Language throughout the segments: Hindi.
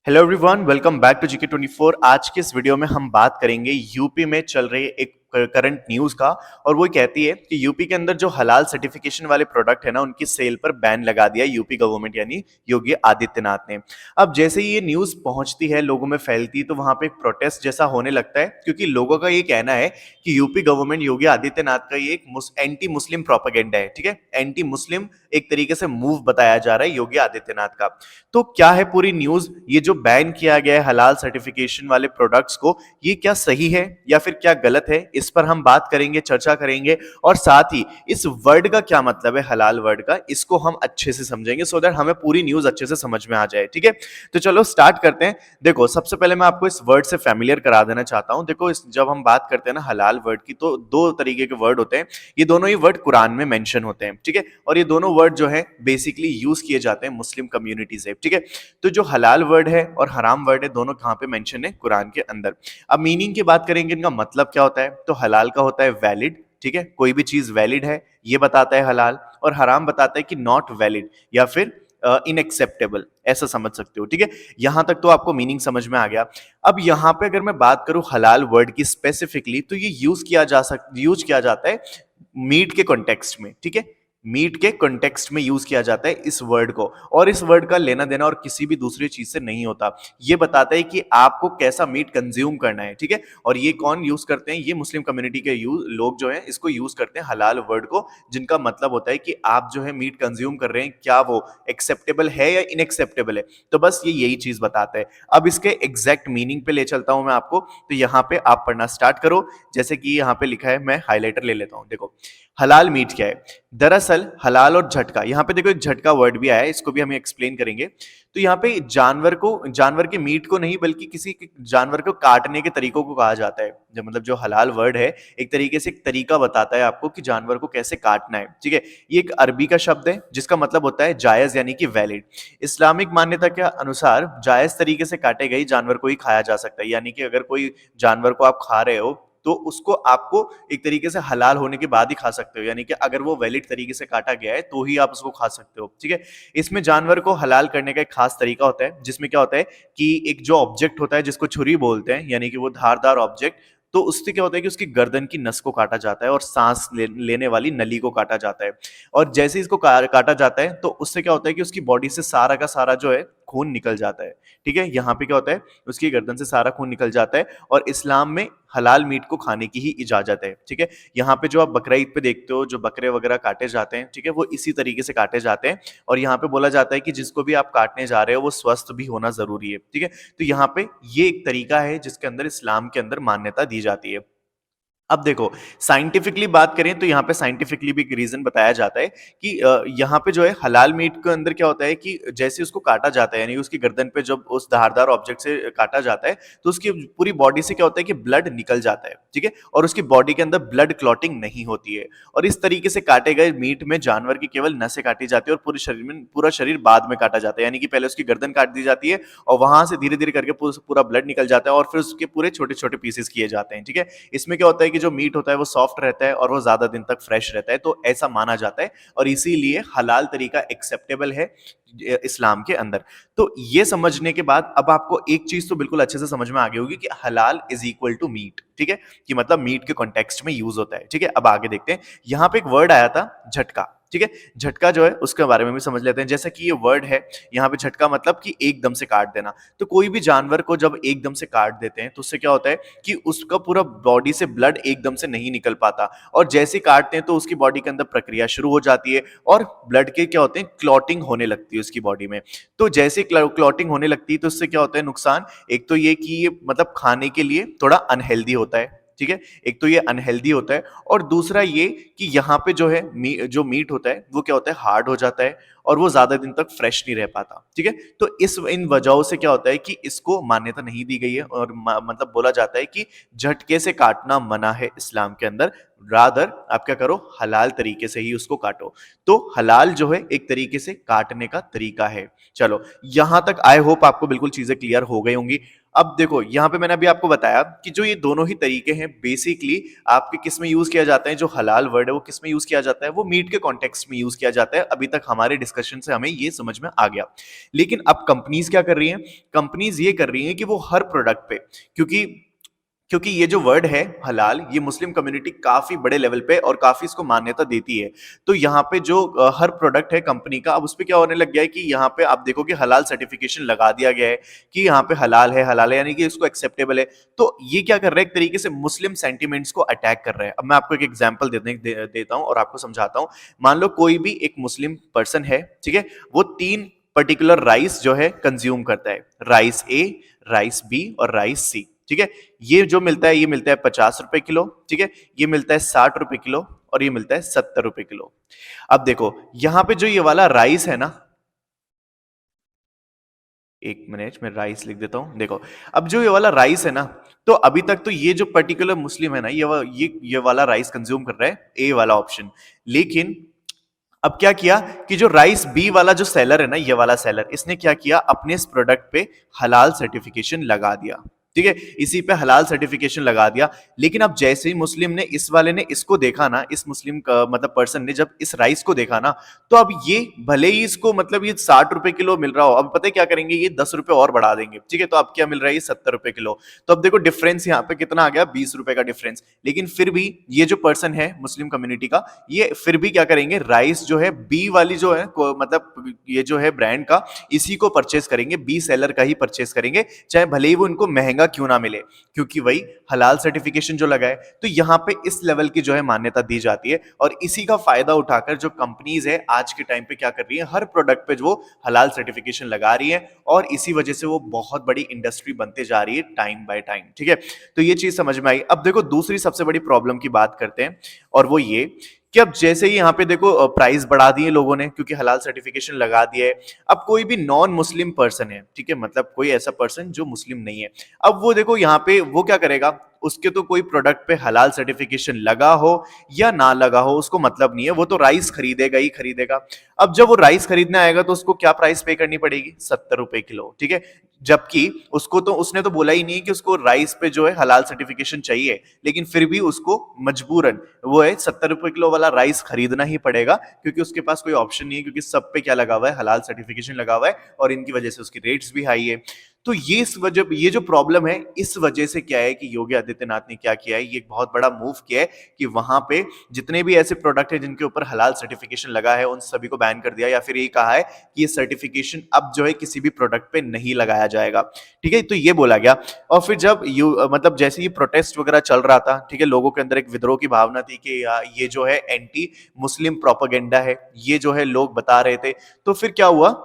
Hello everyone, welcome back to GK 24। आज के इस वीडियो में हम बात करेंगे यूपी में चल रही एक करंट न्यूज का। और वो कहती है कि यूपी के अंदर जो हलाल सर्टिफिकेशन वाले प्रोडक्ट है ना, उनकी सेल पर बैन लगा दिया यूपी गवर्नमेंट यानी योगी आदित्यनाथ ने। अब जैसे ही ये न्यूज पहुंचती है, लोगों में फैलती, तो वहां पे एक प्रोटेस्ट जैसा होने लगता है, क्योंकि लोगों का ये कहना है कि यूपी गवर्नमेंट योगी आदित्यनाथ का ये एक एंटी मुस्लिम प्रोपेगेंडा है। ठीक है, एंटी मुस्लिम एक तरीके से मूव बताया जा रहा है योगी आदित्यनाथ का। तो क्या है पूरी न्यूज, ये जो बैन किया गया है हलाल सर्टिफिकेशन वाले प्रोडक्ट्स को, ये क्या सही है या फिर क्या गलत है, इस पर हम बात करेंगे, चर्चा करेंगे। और साथ ही इस वर्ड का क्या मतलब है, हलाल वर्ड का, इसको हम अच्छे से समझेंगे सो दैट हमें पूरी न्यूज अच्छे से समझ में आ जाए। ठीक है, तो चलो स्टार्ट करते हैं। देखो, सबसे पहले मैं आपको इस वर्ड से फैमिलियर करा देना चाहता हूं। देखो, जब हम बात करते हैं ना हलाल वर्ड की, तो दो तरीके के वर्ड होते हैं। ये दोनों ही वर्ड कुरान में मेंशन होते हैं। ठीक है, और ये दोनों वर्ड जो है बेसिकली यूज किए जाते हैं मुस्लिम कम्युनिटी से। ठीक है, तो जो हलाल वर्ड है और हराम वर्ड है, दोनों कहां पे मेंशन है, कुरान के अंदर। अब मीनिंग की बात करेंगे, इनका मतलब क्या होता है, तो हलाल का होता है वैलिड। ठीक है, कोई भी चीज वैलिड है ये बताता है हलाल, और हराम बताता है कि नॉट वैलिड या फिर इनएक्सेप्टेबल, ऐसा समझ सकते हो। ठीक है, यहां तक तो आपको मीनिंग समझ में आ गया। अब यहां पे अगर मैं बात करूं हलाल वर्ड की स्पेसिफिकली, तो ये यूज किया जाता है मीट के कॉन्टेक्स्ट में। ठीक है, मीट के कॉन्टेक्स्ट में यूज किया जाता है इस वर्ड को, और इस वर्ड का लेना देना और किसी भी दूसरी चीज से नहीं होता। ये बताता है कि आपको कैसा मीट कंज्यूम करना है। ठीक है, और ये कौन यूज करते हैं, ये मुस्लिम कम्युनिटी के लोग जो हैं इसको यूज करते हैं हलाल वर्ड को, जिनका मतलब होता है कि आप जो है मीट कंज्यूम कर रहे हैं, क्या वो एक्सेप्टेबल है या इनएक्सेप्टेबल है। तो बस ये यही चीज बताता है। अब इसके एग्जैक्ट मीनिंग पे ले चलता हूं मैं आपको। तो यहां पे आप पढ़ना स्टार्ट करो। जैसे कि यहां पे लिखा है, मैं हाईलाइटर ले लेता हूं। देखो, हलाल मीट क्या है। दरअसल हलाल और झटका, यहां पे देखो एक झटका वर्ड भी आया है, इसको भी हम एक्सप्लेन करेंगे। तो यहां पे जानवर के मीट को नहीं, बल्कि किसी जानवर को काटने के तरीकों को कहा जाता है। जो मतलब जो हलाल वर्ड है, एक तरीके से एक तरीका बताता है आपको कि जानवर को कैसे काटना है। ठीक है, ये एक अरबी का शब्द है जिसका मतलब होता है जायज यानी कि वैलिड। इस्लामिक मान्यता के अनुसार जायज तरीके से काटे गए जानवर को ही खाया जा सकता है। यानी कि अगर कोई जानवर को आप खा रहे हो, तो उसको आपको एक तरीके से हलाल होने के बाद ही खा सकते हो। यानी कि अगर वो वैलिड तरीके से काटा गया है तो ही आप उसको खा सकते हो। ठीक है, इसमें जानवर को हलाल करने का एक खास तरीका होता है, जिसमें क्या होता है कि एक जो ऑब्जेक्ट होता है जिसको छुरी बोलते हैं, यानी कि वो धारदार ऑब्जेक्ट, तो उससे क्या होता है कि उसकी गर्दन की नस को काटा जाता है और सांस लेने वाली नली को काटा जाता है। और जैसे इसको काटा जाता है, तो उससे क्या होता है कि उसकी बॉडी से सारा का सारा जो है खून निकल जाता है। ठीक है, यहाँ पे क्या होता है, उसकी गर्दन से सारा खून निकल जाता है। और इस्लाम में हलाल मीट को खाने की ही इजाजत है। ठीक है, यहाँ पे जो आप बकरा ईद पे देखते हो, जो बकरे वगैरह काटे जाते हैं, ठीक है, वो इसी तरीके से काटे जाते हैं। और यहाँ पे बोला जाता है कि जिसको भी आप काटने जा रहे हो वो स्वस्थ भी होना जरूरी है। ठीक है, तो यहाँ पे ये एक तरीका है जिसके अंदर इस्लाम के अंदर मान्यता दी जाती है। अब देखो, साइंटिफिकली बात करें तो यहाँ पे साइंटिफिकली भी एक रीजन बताया जाता है कि यहाँ पे जो है हलाल मीट के अंदर क्या होता है कि जैसे उसको काटा जाता है, यानी उसकी गर्दन पे जब उस धारदार ऑब्जेक्ट से काटा जाता है, तो उसकी पूरी बॉडी से क्या होता है कि ब्लड निकल जाता है। ठीक है, और उसकी बॉडी के अंदर ब्लड क्लॉटिंग नहीं होती है। और इस तरीके से काटे गए मीट में जानवर की केवल नसें काटी जाती है, और पूरा शरीर बाद में काटा जाता है। यानी कि पहले उसकी गर्दन काट दी जाती है, और वहां से धीरे धीरे करके पूरा ब्लड निकल जाता है, और फिर उसके पूरे छोटे छोटे पीसेस किए जाते हैं। ठीक है, इसमें क्या होता है कि जो मीट होता है वो सॉफ्ट रहता है और वो ज्यादा दिन तक फ्रेश रहता है, तो ऐसा माना जाता है। और इसीलिए हलाल तरीका एक्सेप्टेबल है इस्लाम के अंदर। तो ये समझने के बाद अब आपको एक चीज तो बिल्कुल अच्छे से समझ में आ गई होगी कि हलाल इज इक्वल टू मीट। ठीक है, कि मतलब मीट के कॉन्टेक्स्ट में यूज होता है। ठीक है, अब आगे देखते हैं। यहां पे एक वर्ड आया था झटका। ठीक है, झटका जो है उसके बारे में भी समझ लेते हैं। जैसे कि ये वर्ड है यहाँ पे झटका, मतलब कि एकदम से काट देना। तो कोई भी जानवर को जब एकदम से काट देते हैं, तो उससे क्या होता है कि उसका पूरा बॉडी से ब्लड एकदम से नहीं निकल पाता, और जैसे काटते हैं तो उसकी बॉडी के अंदर प्रक्रिया शुरू हो जाती है, और ब्लड के क्या होते हैं, क्लॉटिंग होने लगती है उसकी बॉडी में। तो जैसे क्लॉटिंग होने लगती है, तो उससे क्या होता है नुकसान, एक तो ये कि ये मतलब खाने के लिए थोड़ा अनहेल्दी होता है। ठीक है, एक तो ये अनहेल्दी होता है, और दूसरा ये कि यहाँ पे जो है जो मीट होता है वो क्या होता है, हार्ड हो जाता है, और वो ज्यादा दिन तक फ्रेश नहीं रह पाता। ठीक है, तो इन वजहों से क्या होता है कि इसको मान्यता नहीं दी गई है, और मतलब बोला जाता है कि झटके से काटना मना है इस्लाम के अंदर। रादर आप क्या करो, हलाल तरीके से ही उसको काटो। तो हलाल जो है एक तरीके से काटने का तरीका है। चलो, यहां तक आई होप आपको बिल्कुल चीजें क्लियर हो गई होंगी। अब देखो यहाँ पे मैंने अभी आपको बताया कि जो ये दोनों ही तरीके हैं बेसिकली आपके किस में यूज किया जाता है, जो हलाल वर्ड है वो किस में यूज किया जाता है, वो मीट के कॉन्टेक्स्ट में यूज किया जाता है। अभी तक हमारे डिस्कशन से हमें ये समझ में आ गया। लेकिन अब कंपनीज क्या कर रही हैं, कंपनीज ये कर रही हैं कि वो हर प्रोडक्ट पे, क्योंकि क्योंकि ये जो वर्ड है हलाल, ये मुस्लिम कम्युनिटी काफी बड़े लेवल पे और काफी इसको मान्यता देती है। तो यहाँ पे जो हर प्रोडक्ट है कंपनी का, अब उस पे क्या होने लग गया है कि यहाँ पे आप देखो कि हलाल सर्टिफिकेशन लगा दिया गया है कि यहाँ पे हलाल है यानी कि इसको एक्सेप्टेबल है। तो ये क्या कर रहा है, एक तरीके से मुस्लिम सेंटिमेंट्स को अटैक कर रहा है। अब मैं आपको एक एग्जाम्पल देता हूँ और आपको समझाता हूँ। मान लो कोई भी एक मुस्लिम पर्सन है, ठीक है, वो 3 पर्टिकुलर राइस जो है कंज्यूम करता है, राइस ए, राइस बी और राइस सी, ठीक है। ये जो मिलता है, ये मिलता है 50 रुपए किलो, ठीक है, ये मिलता है 60 रुपए किलो और ये मिलता है 70 रुपए किलो। अब देखो यहां पे जो ये वाला राइस है ना, एक मिनट में राइस लिख देता हूं। देखो अब जो ये वाला राइस है ना, तो अभी तक तो ये जो पर्टिकुलर मुस्लिम है ना, ये वाला राइस कंज्यूम कर रहा है, ए वाला ऑप्शन। लेकिन अब क्या किया कि जो राइस बी वाला जो सेलर है ना, ये वाला सेलर, इसने क्या किया, अपने इस प्रोडक्ट पे हलाल सर्टिफिकेशन लगा दिया, ठीक है, इसी पे हलाल सर्टिफिकेशन लगा दिया। लेकिन अब जैसे ही मुस्लिम ने, इस वाले ने इसको देखा ना, इस मुस्लिम का मतलब पर्सन ने जब इस राइस को देखा ना, तो अब ये भले ही इसको मतलब ये 60 रुपए किलो मिल रहा हो, अब पता है क्या करेंगे, ये 10 रुपए और बढ़ा देंगे, ठीक है। तो अब क्या मिल रहा है, ये 70 रुपए किलो। तो अब देखो डिफरेंस यहाँ पे कितना आ गया, 20 रुपए का डिफरेंस। लेकिन फिर भी ये जो पर्सन है मुस्लिम कम्युनिटी का, ये फिर भी क्या करेंगे, राइस जो है बी वाली जो है मतलब ये जो है ब्रांड का, इसी को परचेस करेंगे, बी सेलर का ही परचेस करेंगे, चाहे भले ही वो इनको महंगा क्यों ना मिले, क्योंकि वही हलाल सर्टिफिकेशन जो लगा है। तो यहाँ पे इस लेवल की जो है मान्यता दी जाती है और इसी का फायदा उठाकर जो कंपनीज है आज के टाइम पे क्या कर रही है, हर प्रोडक्ट पे जो हलाल सर्टिफिकेशन लगा रही है और इसी वजह से वो बहुत बड़ी इंडस्ट्री बनते जा रही है टाइम बाय टाइम, ठीक है। तो ये चीज समझ में आई। अब देखो दूसरी सबसे बड़ी प्रॉब्लम की बात करते हैं और वो ये कि अब जैसे ही यहाँ पे देखो प्राइस बढ़ा दिए लोगों ने क्योंकि हलाल सर्टिफिकेशन लगा दिया है। अब कोई भी नॉन मुस्लिम पर्सन है, ठीक है, मतलब कोई ऐसा पर्सन जो मुस्लिम नहीं है, अब वो देखो यहाँ पे वो क्या करेगा, उसके तो कोई प्रोडक्ट पे हलाल सर्टिफिकेशन लगा हो या ना लगा हो उसको मतलब नहीं है, वो तो राइस खरीदेगा ही खरीदेगा। अब जब वो राइस खरीदने आएगा तो उसको क्या प्राइस पे करनी पड़ेगी, 70 रुपए किलो, ठीक है। जबकि उसको तो, उसने तो बोला ही नहीं कि उसको राइस पे जो है हलाल सर्टिफिकेशन चाहिए, लेकिन फिर भी उसको मजबूरन वो है 70 रुपए किलो वाला राइस खरीदना ही पड़ेगा, क्योंकि उसके पास कोई ऑप्शन नहीं है, क्योंकि सब पे क्या लगा हुआ है, हलाल सर्टिफिकेशन लगा हुआ है और इनकी वजह से उसकी रेट्स भी हाई है। तो ये इस वजह, ये जो प्रॉब्लम है इस वजह से क्या है कि योगी आदित्यनाथ ने क्या किया है, ये एक बहुत बड़ा मूव किया है कि वहां पे जितने भी ऐसे प्रोडक्ट है जिनके ऊपर हलाल सर्टिफिकेशन लगा है उन सभी को बैन कर दिया, या फिर ये कहा है कि ये सर्टिफिकेशन अब जो है किसी भी प्रोडक्ट पे नहीं लगाया जाएगा, ठीक है। तो ये बोला गया। और फिर जब मतलब जैसे ये प्रोटेस्ट वगैरह चल रहा था, ठीक है, लोगों के अंदर एक विद्रोह की भावना थी कि ये जो है एंटी मुस्लिम प्रोपेगेंडा है, ये जो है लोग बता रहे थे। तो फिर क्या हुआ,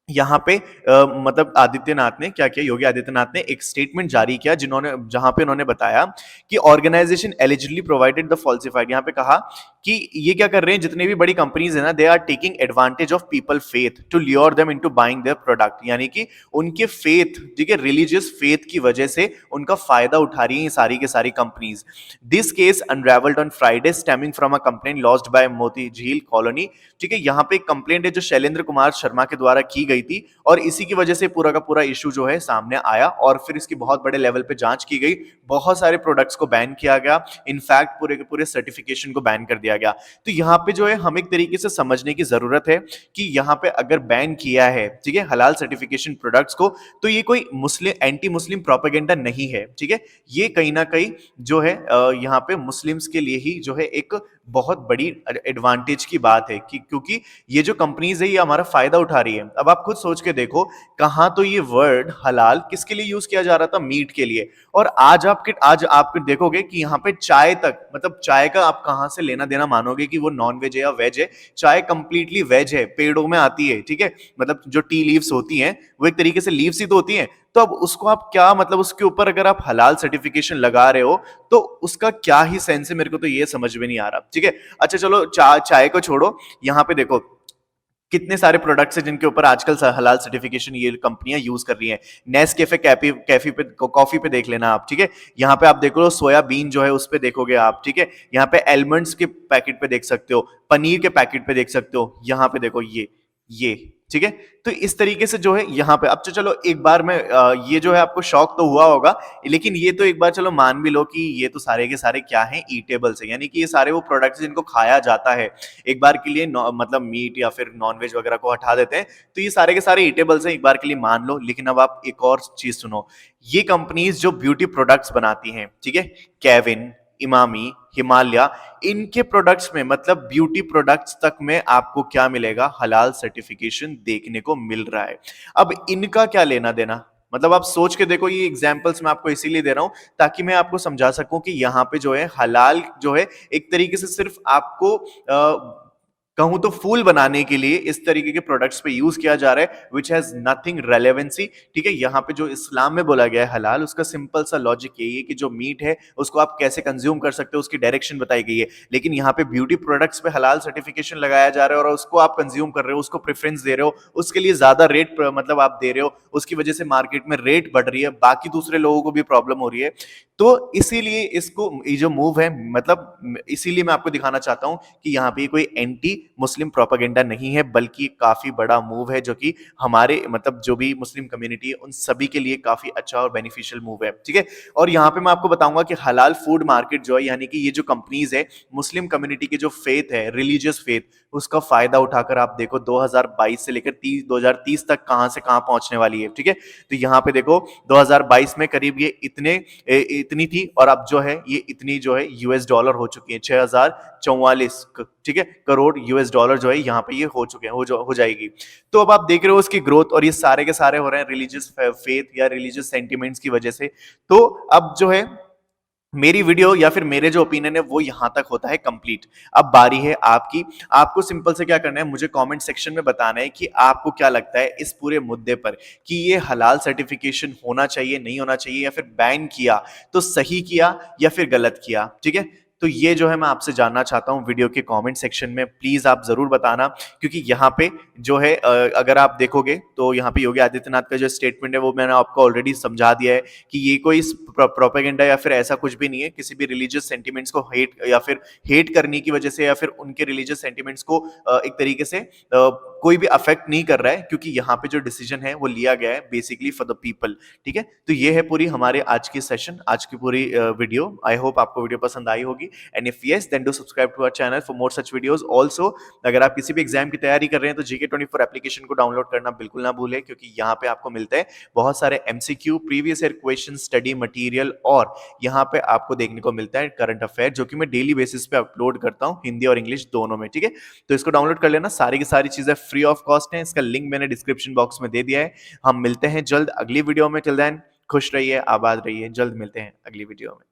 यहाँ पे मतलब आदित्यनाथ ने क्या किया, योगी आदित्यनाथ ने एक स्टेटमेंट जारी किया जिन्होंने, जहां पे उन्होंने बताया कि organisation eligibly provided the falsified, यहाँ पे कहा कि ये क्या कर रहे हैं, जितने भी बड़ी कंपनीज है ना, they are taking advantage of people faith to lure them into buying their product, यानी कि उनके फेथ, ठीक है, रिलीजियस फेथ की वजह से उनका फायदा उठा रही है ये सारी की सारी companies. This case unravelled on Friday stemming from a complaint launched by Moti Jheel colony, ठीक है। यहाँ पे एक कंप्लेंट है जो शैलेंद्र कुमार शर्मा के द्वारा की गई थी और इसी की वजह से पूरा का पूरा इशू जो है सामने आया और फिर इसकी बहुत बड़े लेवल पे जांच की गई, बहुत सारे प्रोडक्ट्स को बैन किया गया, इनफैक्ट पूरे के पूरे सर्टिफिकेशन को बैन कर दिया गया। तो यहाँ पे जो है हम एक तरीके से समझने की जरूरत है कि यहाँ पे अगर बैन किया है, ठीक है, हलाल सर्टिफिकेशन प्रोडक्ट्स को, तो ये कोई मुस्लिम एंटी मुस्लिम प्रोपेगेंडा नहीं है, ठीक है। ये कहीं ना कहीं जो है यहाँ पे मुस्लिम्स के लिए ही जो है एक बहुत बड़ी एडवांटेज की बात है कि क्योंकि ये जो कंपनीज है ये हमारा फायदा उठा रही है। अब आप खुद सोच के देखो, कहां तो ये वर्ड हलाल किसके लिए यूज किया जा रहा था, मीट के लिए, और आज आप देखोगे कि यहाँ पे चाय तक, मतलब चाय का आप कहां से लेना देना मानोगे कि वो नॉन वेज है या वेज है, चाय कंप्लीटली वेज है, पेड़ों में आती है, ठीक है, मतलब जो टी लीव्स होती हैं वो एक तरीके से लीव्स ही तो होती हैं। तो अब उसको आप क्या, मतलब उसके ऊपर अगर आप हलाल सर्टिफिकेशन लगा रहे हो तो उसका क्या ही सेंस है, मेरे को तो ये समझ में नहीं आ रहा, ठीक है। अच्छा चलो चाय को छोड़ो, यहाँ पे देखो कितने सारे प्रोडक्ट्स हैं जिनके ऊपर आजकल हलाल सर्टिफिकेशन ये कंपनियां यूज कर रही हैं। नेस्कैफे कैफी पे, कॉफी पे देख लेना आप, ठीक है, यहाँ पे आप देखो सोयाबीन जो है उस पे देखोगे आप, ठीक है, यहाँ पे एलमंड्स के पैकेट पे देख सकते हो, पनीर के पैकेट पे देख सकते हो, यहाँ पे देखो ये ये, ठीक है। तो इस तरीके से जो है यहाँ पे अब तो चलो एक बार में ये जो है आपको शॉक तो हुआ होगा, लेकिन ये तो एक बार चलो मान भी लो कि ये तो सारे के सारे क्या हैं, ईटेबल्स हैं, यानी कि ये सारे वो प्रोडक्ट्स जिनको खाया जाता है एक बार के लिए, मतलब मीट या फिर नॉनवेज वगैरह को हटा देते हैं, तो ये सारे के सारे ईटेबल्स हैं एक बार के लिए मान लो। लेकिन अब आप एक और चीज सुनो, ये कंपनीज जो ब्यूटी प्रोडक्ट्स बनाती हैं, ठीक है, केविन, इमामी, हिमालय, इनके प्रोडक्ट्स में मतलब ब्यूटी प्रोडक्ट्स तक में आपको क्या मिलेगा, हलाल सर्टिफिकेशन देखने को मिल रहा है। अब इनका क्या लेना देना, मतलब आप सोच के देखो, ये एग्जांपल्स मैं आपको इसीलिए दे रहा हूं ताकि मैं आपको समझा सकूं कि यहां पे जो है हलाल जो है एक तरीके से सिर्फ आपको कहूं तो फूल बनाने के लिए इस तरीके के प्रोडक्ट्स पे यूज किया जा रहा है, विच हैज नथिंग रेलेवेंसी। ठीक है, यहाँ पे जो इस्लाम में बोला गया है हलाल, उसका सिंपल सा लॉजिक यही है कि जो मीट है उसको आप कैसे कंज्यूम कर सकते हो, उसकी डायरेक्शन बताई गई है। लेकिन यहाँ पे ब्यूटी प्रोडक्ट्स पे हलाल सर्टिफिकेशन लगाया जा रहा है और उसको आप कंज्यूम कर रहे हो, उसको प्रेफरेंस दे रहे हो, उसके लिए ज्यादा रेट मतलब आप दे रहे हो, उसकी वजह से मार्केट में रेट बढ़ रही है, बाकी दूसरे लोगों को भी प्रॉब्लम हो रही है। तो इसीलिए इसको ये जो मूव है, मतलब इसीलिए मैं आपको दिखाना चाहता हूं कि यहाँ पे कोई एंटी मुस्लिम प्रोपेगेंडा नहीं है, बल्कि काफी बड़ा मूव है जो कि हमारे मतलब जो भी मुस्लिम कम्युनिटी है उन सभी के लिए काफी अच्छा और बेनिफिशियल मूव है, ठीक है। और यहाँ पे मैं आपको बताऊंगा कि हलाल फूड मार्केट जो है, यानी कि ये जो कंपनीज है, मुस्लिम कम्युनिटी की जो फेथ है, रिलीजियस फेथ, उसका फायदा उठाकर आप देखो 2022 से लेकर 2030 तक कहां से कहां पहुंचने वाली है, ठीक है। तो यहाँ पे देखो 2022 में करीब ये इतनी थी, और अब जो है ये इतनी जो है यूएस डॉलर हो चुकी है, 6044, ठीक है, करोड़ यूएस डॉलर जो है यहाँ पे ये हो चुके हैं, हो जाएगी। तो अब आप देख रहे हो उसकी ग्रोथ, और ये सारे के सारे हो रहे हैं रिलीजियस फेथ या रिलीजियस सेंटिमेंट्स की वजह से। तो अब जो है मेरी वीडियो या फिर मेरे जो ओपिनियन है वो यहां तक होता है कंप्लीट। अब बारी है आपकी। आपको सिंपल से क्या करना है, मुझे कमेंट सेक्शन में बताना है कि आपको क्या लगता है इस पूरे मुद्दे पर, कि ये हलाल सर्टिफिकेशन होना चाहिए, नहीं होना चाहिए, या फिर बैन किया तो सही किया या फिर गलत किया, ठीक है। तो ये जो है मैं आपसे जानना चाहता हूं वीडियो के कमेंट सेक्शन में, प्लीज आप जरूर बताना। क्योंकि यहाँ पे जो है अगर आप देखोगे तो यहाँ पे योगी आदित्यनाथ का जो स्टेटमेंट है वो मैंने आपको ऑलरेडी समझा दिया है कि ये कोई प्रोपेगेंडा या फिर ऐसा कुछ भी नहीं है, किसी भी रिलीजियस सेंटिमेंट्स को हेट या फिर हेट करने की वजह से या फिर उनके रिलीजियस सेंटिमेंट्स को एक तरीके से कोई भी अफेक्ट नहीं कर रहा है, क्योंकि यहाँ पे जो डिसीजन है वो लिया गया है बेसिकली फॉर द पीपल, ठीक है। तो ये है पूरी हमारे आज की सेशन, आज की पूरी वीडियो। आई होप आपको वीडियो पसंद आई होगी, and if yes then do subscribe to our channel for more such videos. Also अगर आप किसी भी एग्जाम की तैयारी कर रहे हैं तो GK24 एप्लीकेशन को डाउनलोड करना बिल्कुल ना भूलें, क्योंकि यहाँ पे आपको मिलता है बहुत सारे MCQ, previous year question, study material, और यहाँ पे आपको देखने को मिलता है करंट अफेयर, जो कि मैं डेली बेसिस पे अपलोड करता हूँ, हिंदी और इंग्लिश दोनों में, ठीक है। तो इसको डाउनलोड कर लेना, सारी की सारी चीजें फ्री ऑफ कॉस्ट है, इसका लिंक मैंने डिस्क्रिप्शन बॉक्स में दे दिया है। हम मिलते हैं जल्द अगली वीडियो में, टिल देन खुश रहिए, आबाद रहिए, जल्द मिलते हैं अगली वीडियो में।